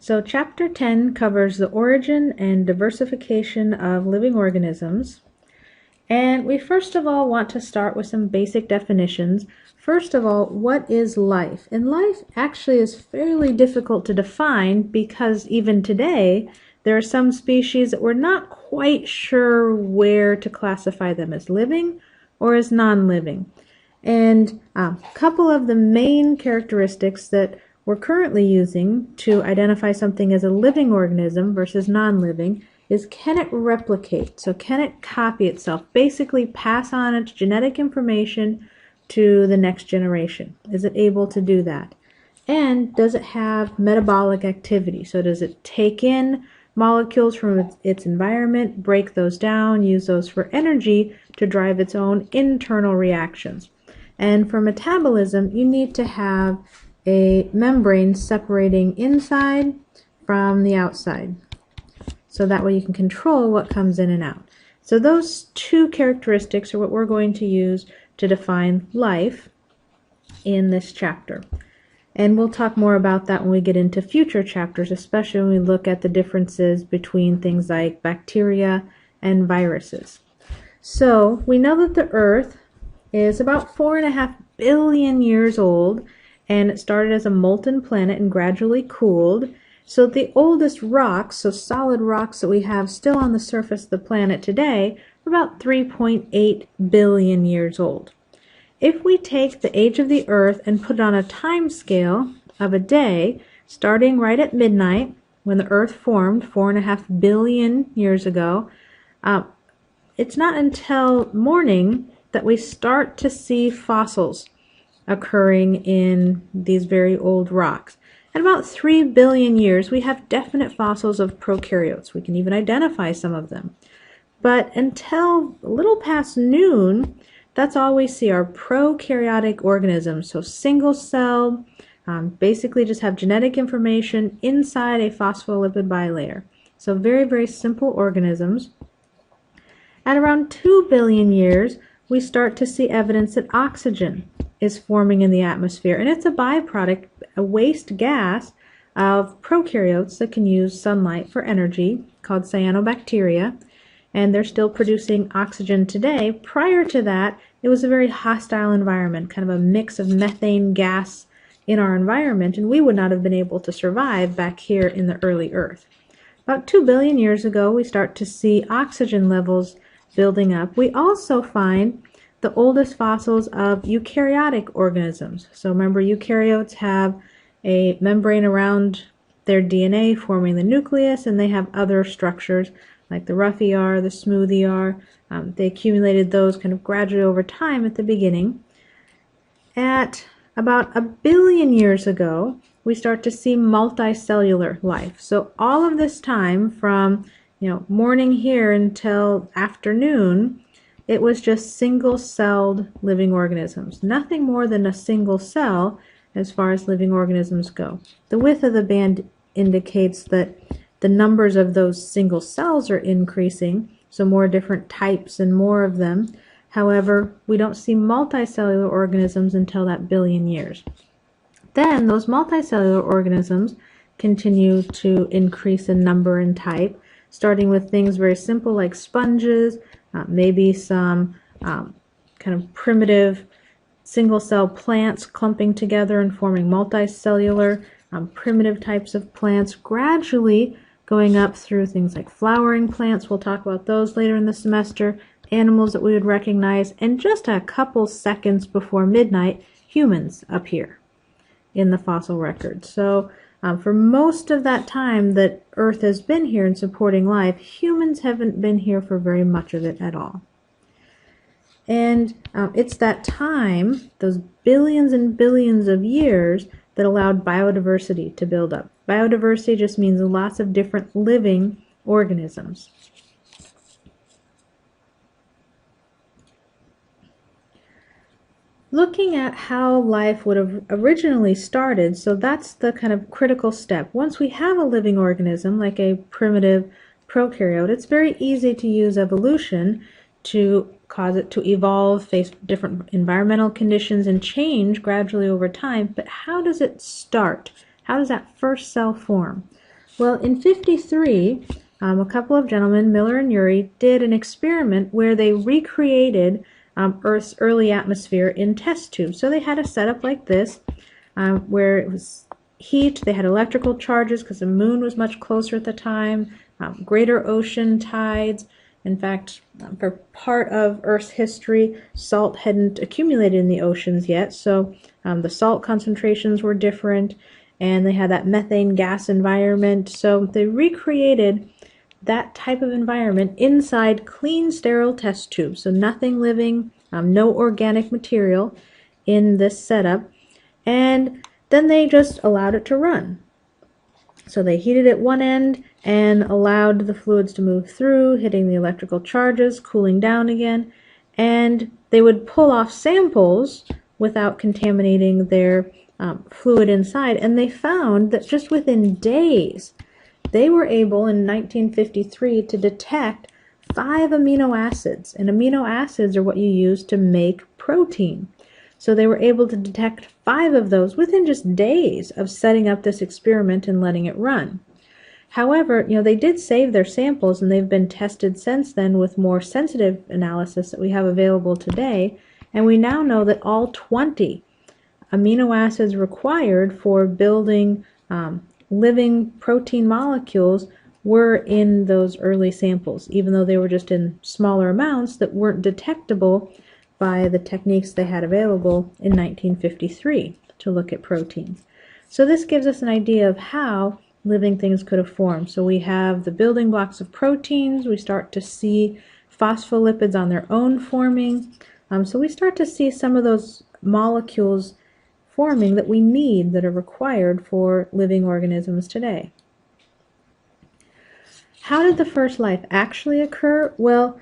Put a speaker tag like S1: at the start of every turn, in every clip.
S1: So Chapter 10 covers the origin and diversification of living organisms. And we first of all want to start with some basic definitions. First of all, what is life? And life actually is fairly difficult to define because even today, there are some species that we're not quite sure where to classify them as living or as non-living. And a couple of the main characteristics that we're currently using to identify something as a living organism versus non-living is, can it replicate? So can it copy itself? Basically pass on its genetic information to the next generation. Is it able to do that? And does it have metabolic activity? So does it take in molecules from its environment, break those down, use those for energy to drive its own internal reactions? And for metabolism, you need to have a membrane separating inside from the outside. So that way you can control what comes in and out. So those two characteristics are what we're going to use to define life in this chapter. And we'll talk more about that when we get into future chapters, especially when we look at the differences between things like bacteria and viruses. So we know that the Earth is about 4.5 billion years old, and it started as a molten planet and gradually cooled. So the oldest rocks, so solid rocks that we have still on the surface of the planet today, are about 3.8 billion years old. If we take the age of the Earth and put it on a time scale of a day, starting right at midnight, when the Earth formed 4.5 billion years ago, it's not until morning that we start to see fossils occurring in these very old rocks. At about 3 billion years, we have definite fossils of prokaryotes. We can even identify some of them. But until a little past noon, that's all we see are prokaryotic organisms. So single-celled, basically just have genetic information inside a phospholipid bilayer. So very, very simple organisms. At around 2 billion years, we start to see evidence that oxygen is forming in the atmosphere, and it's a byproduct, a waste gas of prokaryotes that can use sunlight for energy, called cyanobacteria, and they're still producing oxygen today. Prior to that, it was a very hostile environment, kind of a mix of methane gas in our environment, and we would not have been able to survive back here in the early Earth. About 2 billion years ago, we start to see oxygen levels building up. We also find the oldest fossils of eukaryotic organisms. So remember, eukaryotes have a membrane around their DNA forming the nucleus, and they have other structures like the rough ER, the smooth ER. They accumulated those kind of gradually over time at the beginning. At about 1 billion years ago, we start to see multicellular life. So all of this time from morning here until afternoon, it was just single-celled living organisms. Nothing more than a single cell as far as living organisms go. The width of the band indicates that the numbers of those single cells are increasing, so more different types and more of them. However, we don't see multicellular organisms until that billion years. Then those multicellular organisms continue to increase in number and type, starting with things very simple like sponges, maybe some kind of primitive single-cell plants clumping together and forming multicellular primitive types of plants, gradually going up through things like flowering plants. We'll talk about those later in the semester, animals that we would recognize, and just a couple seconds before midnight, humans appear in the fossil record. So for most of that time that Earth has been here and supporting life, humans haven't been here for very much of it at all. And it's that time, those billions and billions of years, that allowed biodiversity to build up. Biodiversity just means lots of different living organisms. Looking at how life would have originally started, so that's the kind of critical step. Once we have a living organism, like a primitive prokaryote, it's very easy to use evolution to cause it to evolve, face different environmental conditions, and change gradually over time. But how does it start? How does that first cell form? Well, in 53, a couple of gentlemen, Miller and Urey, did an experiment where they recreated Earth's early atmosphere in test tubes. So they had a setup like this, where it was heat, they had electrical charges because the moon was much closer at the time, greater ocean tides. In fact, for part of Earth's history, salt hadn't accumulated in the oceans yet, so the salt concentrations were different, and they had that methane gas environment. So they recreated that type of environment inside clean, sterile test tubes. So nothing living, no organic material in this setup. And then they just allowed it to run. So they heated at one end and allowed the fluids to move through, hitting the electrical charges, cooling down again. And they would pull off samples without contaminating their fluid inside. And they found that just within days, they were able in 1953 to detect 5 amino acids. And amino acids are what you use to make protein. So they were able to detect 5 of those within just days of setting up this experiment and letting it run. However, they did save their samples, and they've been tested since then with more sensitive analysis that we have available today. And we now know that all 20 amino acids required for building living protein molecules were in those early samples, even though they were just in smaller amounts that weren't detectable by the techniques they had available in 1953 to look at proteins. So this gives us an idea of how living things could have formed. So we have the building blocks of proteins. We start to see phospholipids on their own forming. So we start to see some of those molecules forming that we need, that are required for living organisms today. How did the first life actually occur? Well,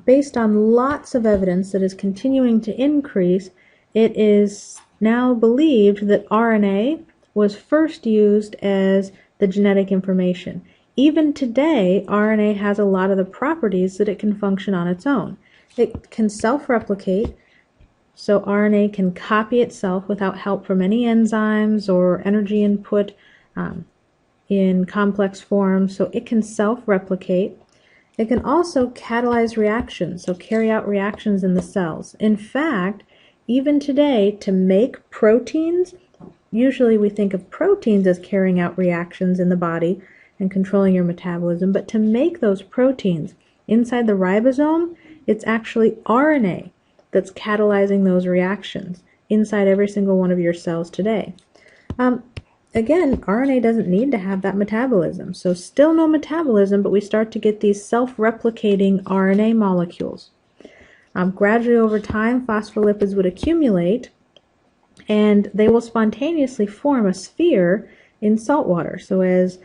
S1: based on lots of evidence that is continuing to increase, it is now believed that RNA was first used as the genetic information. Even today, RNA has a lot of the properties that it can function on its own. It can self-replicate, so RNA can copy itself without help from any enzymes or energy input in complex form, so it can self-replicate. It can also catalyze reactions, so carry out reactions in the cells. In fact, even today, to make proteins, usually we think of proteins as carrying out reactions in the body and controlling your metabolism, but to make those proteins inside the ribosome, it's actually RNA that's catalyzing those reactions inside every single one of your cells today. Again, RNA doesn't need to have that metabolism, so still no metabolism, but we start to get these self-replicating RNA molecules. Gradually over time, phospholipids would accumulate, and they will spontaneously form a sphere in salt water. So as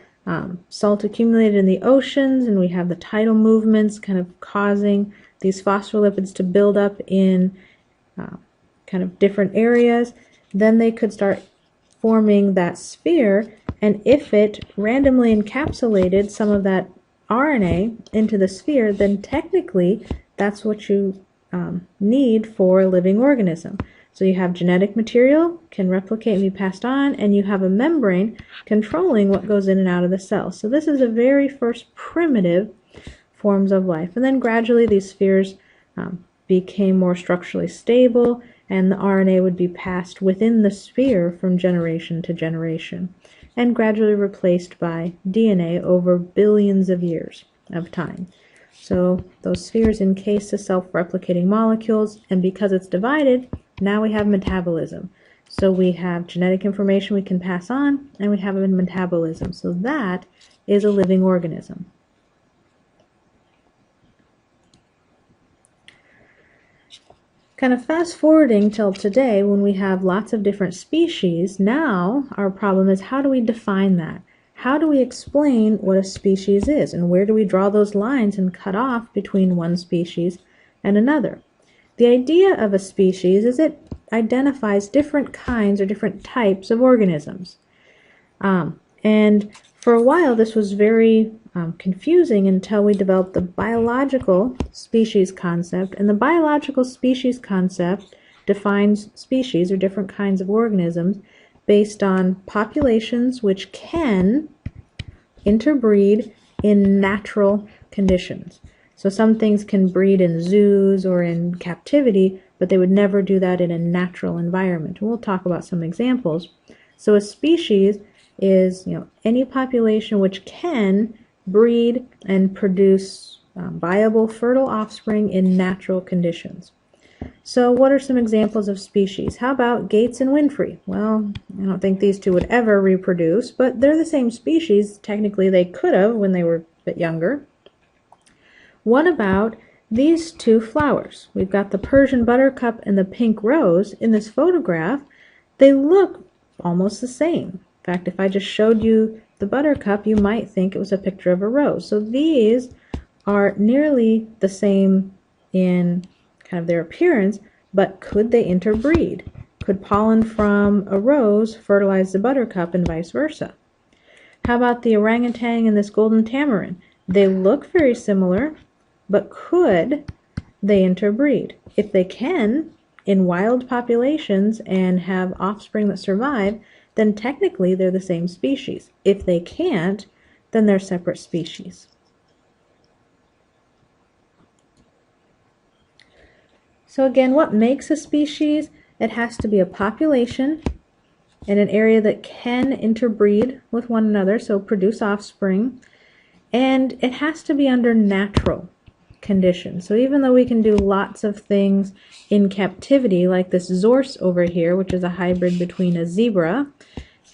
S1: salt accumulated in the oceans, and we have the tidal movements kind of causing these phospholipids to build up in kind of different areas, then they could start forming that sphere, and if it randomly encapsulated some of that RNA into the sphere, then technically that's what you need for a living organism. So you have genetic material, can replicate and be passed on, and you have a membrane controlling what goes in and out of the cell. So this is the very first primitive forms of life. And then gradually these spheres became more structurally stable, and the RNA would be passed within the sphere from generation to generation, and gradually replaced by DNA over billions of years of time. So those spheres encase the self-replicating molecules, and because it's divided, now we have metabolism. So we have genetic information we can pass on, and we have a metabolism. So that is a living organism. Kind of fast forwarding till today, when we have lots of different species, now our problem is, how do we define that? How do we explain what a species is, and where do we draw those lines and cut off between one species and another? The idea of a species is it identifies different kinds or different types of organisms. And for a while this was very confusing until we developed the biological species concept. And the biological species concept defines species, or different kinds of organisms, based on populations which can interbreed in natural conditions. So some things can breed in zoos or in captivity, but they would never do that in a natural environment. We'll talk about some examples. So a species is, any population which can breed and produce viable, fertile offspring in natural conditions. So what are some examples of species? How about Gates and Winfrey? Well, I don't think these two would ever reproduce, but they're the same species. Technically, they could have when they were a bit younger. What about these two flowers? We've got the Persian buttercup and the pink rose. In this photograph, they look almost the same. In fact, if I just showed you the buttercup, you might think it was a picture of a rose. So these are nearly the same in kind of their appearance, but could they interbreed? Could pollen from a rose fertilize the buttercup and vice versa? How about the orangutan and this golden tamarin? They look very similar, but could they interbreed? If they can, in wild populations and have offspring that survive, then technically they're the same species. If they can't, then they're separate species. So again, what makes a species? It has to be a population in an area that can interbreed with one another, so produce offspring, and it has to be under natural conditions. So even though we can do lots of things in captivity, like this zorse over here, which is a hybrid between a zebra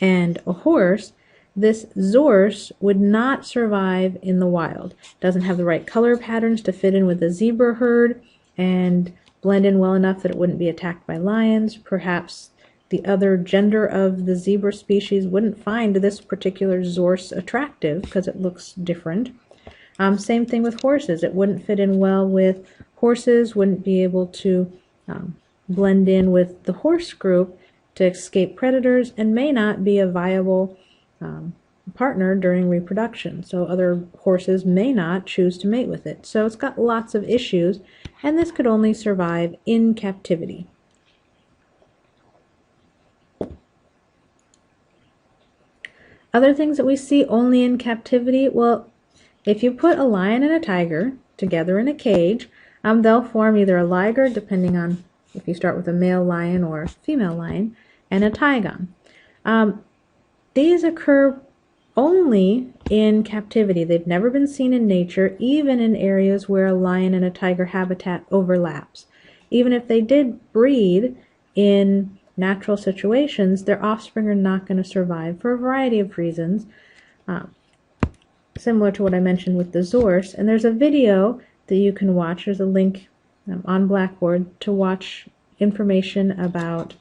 S1: and a horse, this zorse would not survive in the wild. It doesn't have the right color patterns to fit in with the zebra herd and blend in well enough that it wouldn't be attacked by lions. Perhaps the other gender of the zebra species wouldn't find this particular zorse attractive because it looks different. Same thing with horses. It wouldn't fit in well with horses, wouldn't be able to blend in with the horse group to escape predators, and may not be a viable partner during reproduction. So other horses may not choose to mate with it. So it's got lots of issues, and this could only survive in captivity. Other things that we see only in captivity, well, if you put a lion and a tiger together in a cage, they'll form either a liger, depending on if you start with a male lion or a female lion, and a tigon. These occur only in captivity. They've never been seen in nature, even in areas where a lion and a tiger habitat overlaps. Even if they did breed in natural situations, their offspring are not going to survive for a variety of reasons, similar to what I mentioned with the zorse. And there's a video that you can watch. There's a link on Blackboard to watch information about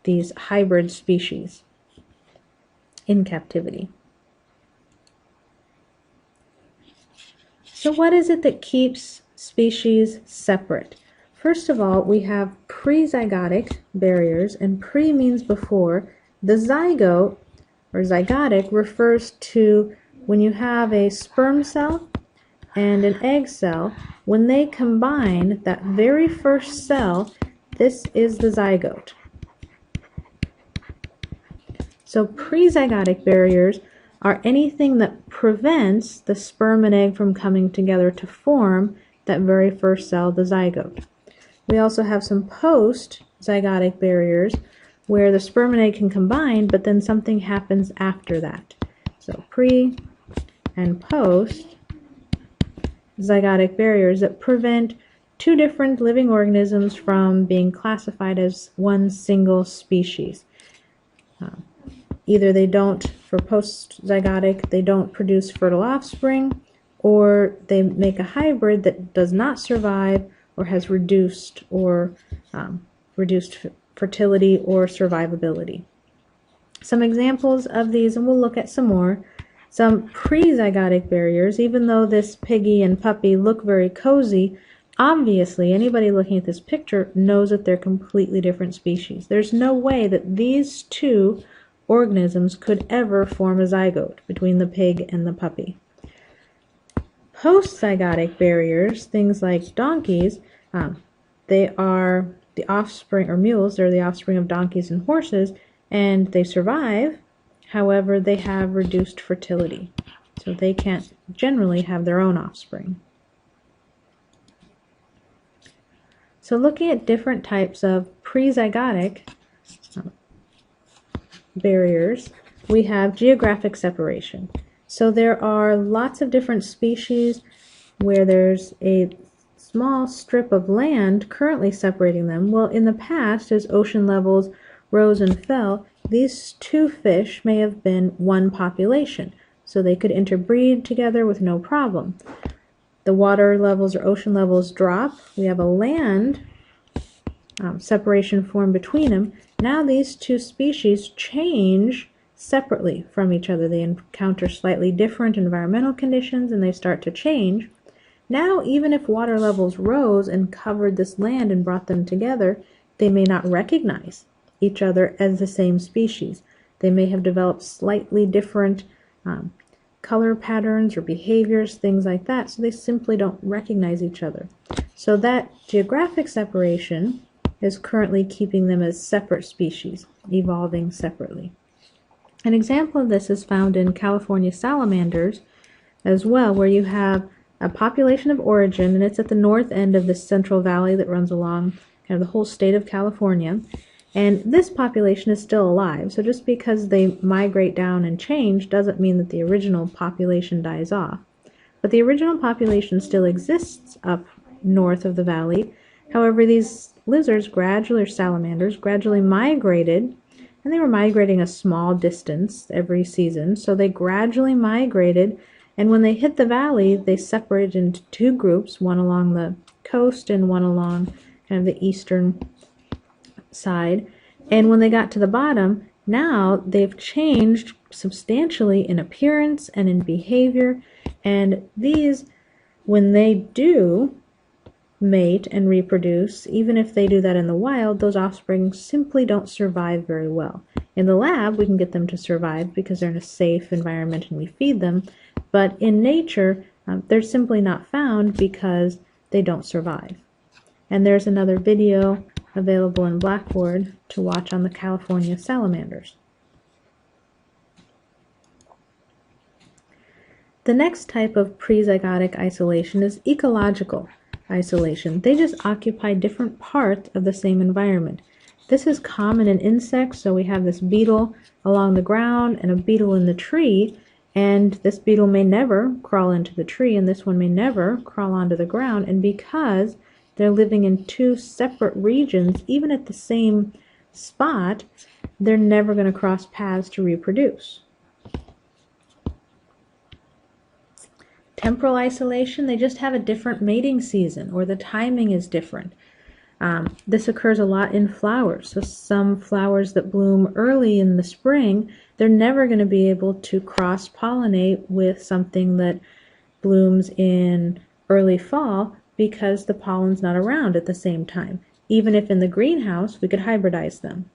S1: these hybrid species in captivity. So what is it that keeps species separate? First of all, we have pre-zygotic barriers, and pre means before. The zygote or zygotic refers to when you have a sperm cell and an egg cell. When they combine, that very first cell, this is the zygote. So pre-zygotic barriers are anything that prevents the sperm and egg from coming together to form that very first cell, the zygote. We also have some post-zygotic barriers where the sperm and egg can combine, but then something happens after that. So pre and post-zygotic barriers that prevent two different living organisms from being classified as one single species. Either they don't, for post-zygotic, they don't produce fertile offspring, or they make a hybrid that does not survive or has reduced fertility or survivability. Some examples of these, and we'll look at some more. Some pre-zygotic barriers, even though this piggy and puppy look very cozy, obviously anybody looking at this picture knows that they're completely different species. There's no way that these two organisms could ever form a zygote between the pig and the puppy. Post-zygotic barriers, things like donkeys, they are the offspring, or mules, they're the offspring of donkeys and horses, and they survive. However, they have reduced fertility. So they can't generally have their own offspring. So looking at different types of prezygotic barriers, we have geographic separation. So there are lots of different species where there's a small strip of land currently separating them. Well, in the past, as ocean levels rose and fell, these two fish may have been one population, so they could interbreed together with no problem. The water levels or ocean levels drop. We have a land separation form between them. Now these two species change separately from each other. They encounter slightly different environmental conditions and they start to change. Now, even if water levels rose and covered this land and brought them together, they may not recognize each other as the same species. They may have developed slightly different color patterns or behaviors, things like that, so they simply don't recognize each other. So that geographic separation is currently keeping them as separate species, evolving separately. An example of this is found in California salamanders as well, where you have a population of origin, and it's at the north end of this central valley that runs along kind of the whole state of California. And this population is still alive, so just because they migrate down and change doesn't mean that the original population dies off. But the original population still exists up north of the valley. However, these lizards gradually, or salamanders, gradually migrated, and they were migrating a small distance every season, so they gradually migrated, and when they hit the valley, they separated into two groups, one along the coast and one along kind of the eastern side. And when they got to the bottom, now they've changed substantially in appearance and in behavior, and these, when they do mate and reproduce, even if they do that in the wild, those offspring simply don't survive very well. In the lab, we can get them to survive because they're in a safe environment and we feed them, but in nature, they're simply not found because they don't survive. And there's another video available in Blackboard to watch on the California salamanders. The next type of prezygotic isolation is ecological isolation. They just occupy different parts of the same environment. This is common in insects, so we have this beetle along the ground and a beetle in the tree, and this beetle may never crawl into the tree and this one may never crawl onto the ground, and because they're living in two separate regions, even at the same spot, they're never going to cross paths to reproduce. Temporal isolation, they just have a different mating season, or the timing is different. This occurs a lot in flowers. So some flowers that bloom early in the spring, they're never going to be able to cross-pollinate with something that blooms in early fall because the pollen's not around at the same time. Even if in the greenhouse, we could hybridize them.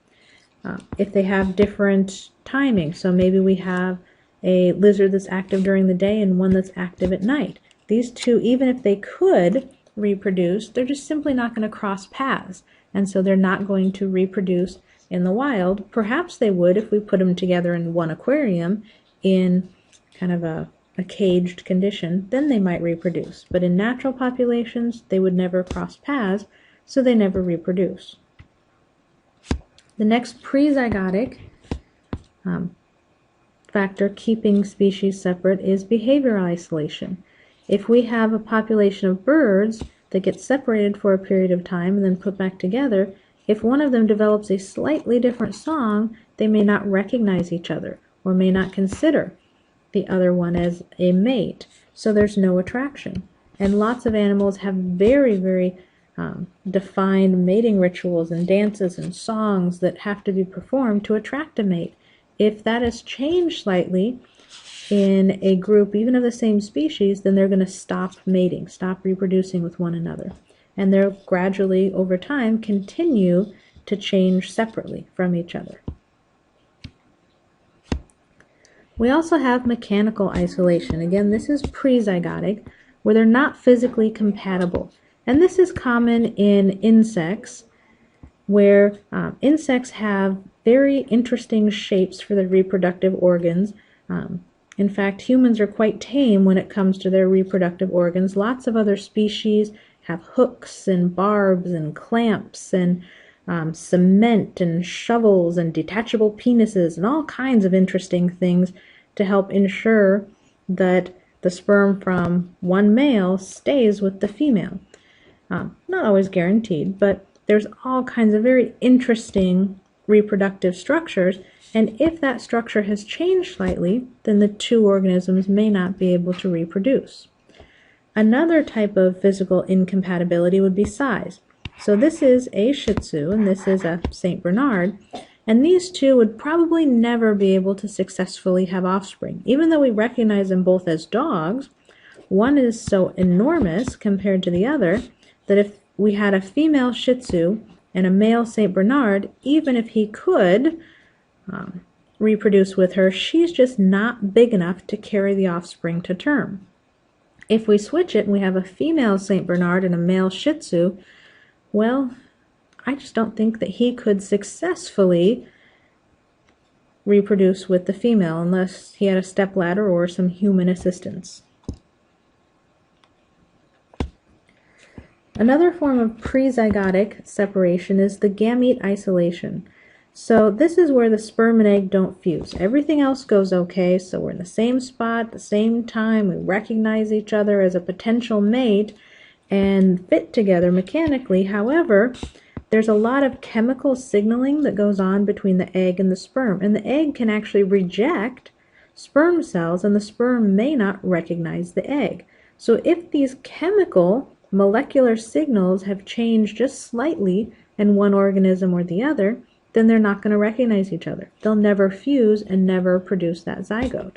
S1: If they have different timing, so maybe we have a lizard that's active during the day and one that's active at night. These two, even if they could reproduce, they're just simply not going to cross paths, and so they're not going to reproduce in the wild. Perhaps they would if we put them together in one aquarium in kind of a caged condition, then they might reproduce. But in natural populations, they would never cross paths, so they never reproduce. The next prezygotic factor keeping species separate is behavioral isolation. If we have a population of birds that get separated for a period of time and then put back together, if one of them develops a slightly different song, they may not recognize each other or may not consider the other one as a mate, so there's no attraction. And lots of animals have very, very defined mating rituals and dances and songs that have to be performed to attract a mate. If that has changed slightly in a group, even of the same species, then they're going to stop mating, stop reproducing with one another. And they'll gradually, over time, continue to change separately from each other. We also have mechanical isolation. Again, this is prezygotic, where they're not physically compatible. And this is common in insects, where insects have very interesting shapes for their reproductive organs. And In fact, humans are quite tame when it comes to their reproductive organs. Lots of other species have hooks and barbs and clamps and cement and shovels and detachable penises and all kinds of interesting things to help ensure that the sperm from one male stays with the female. Not always guaranteed, but there's all kinds of very interesting reproductive structures, and if that structure has changed slightly, then the two organisms may not be able to reproduce. Another type of physical incompatibility would be size. So this is a Shih Tzu and this is a St. Bernard, and these two would probably never be able to successfully have offspring. Even though we recognize them both as dogs, one is so enormous compared to the other that if we had a female Shih Tzu and a male St. Bernard, even if he could reproduce with her, she's just not big enough to carry the offspring to term. If we switch it and we have a female St. Bernard and a male Shih Tzu, well, I just don't think that he could successfully reproduce with the female unless he had a stepladder or some human assistance. Another form of prezygotic separation is the gamete isolation. So this is where the sperm and egg don't fuse. Everything else goes okay, so we're in the same spot at the same time, we recognize each other as a potential mate and fit together mechanically. However, there's a lot of chemical signaling that goes on between the egg and the sperm, and the egg can actually reject sperm cells and the sperm may not recognize the egg. So if these chemical molecular signals have changed just slightly in one organism or the other, then they're not going to recognize each other. They'll never fuse and never produce that zygote.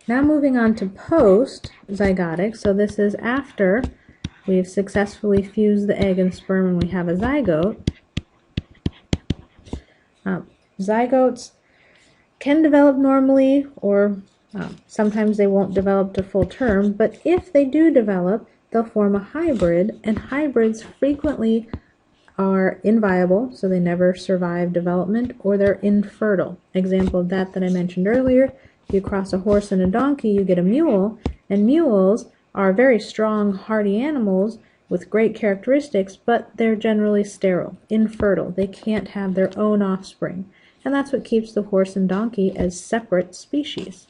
S1: Now moving on to post-zygotic, so this is after we've successfully fused the egg and sperm and we have a zygote. Zygotes can develop normally, or sometimes they won't develop to full term, but if they do develop, they'll form a hybrid, and hybrids frequently are inviable, so they never survive development, or they're infertile. Example of that I mentioned earlier, if you cross a horse and a donkey, you get a mule, and mules are very strong, hardy animals with great characteristics, but they're generally sterile, infertile. They can't have their own offspring, and that's what keeps the horse and donkey as separate species.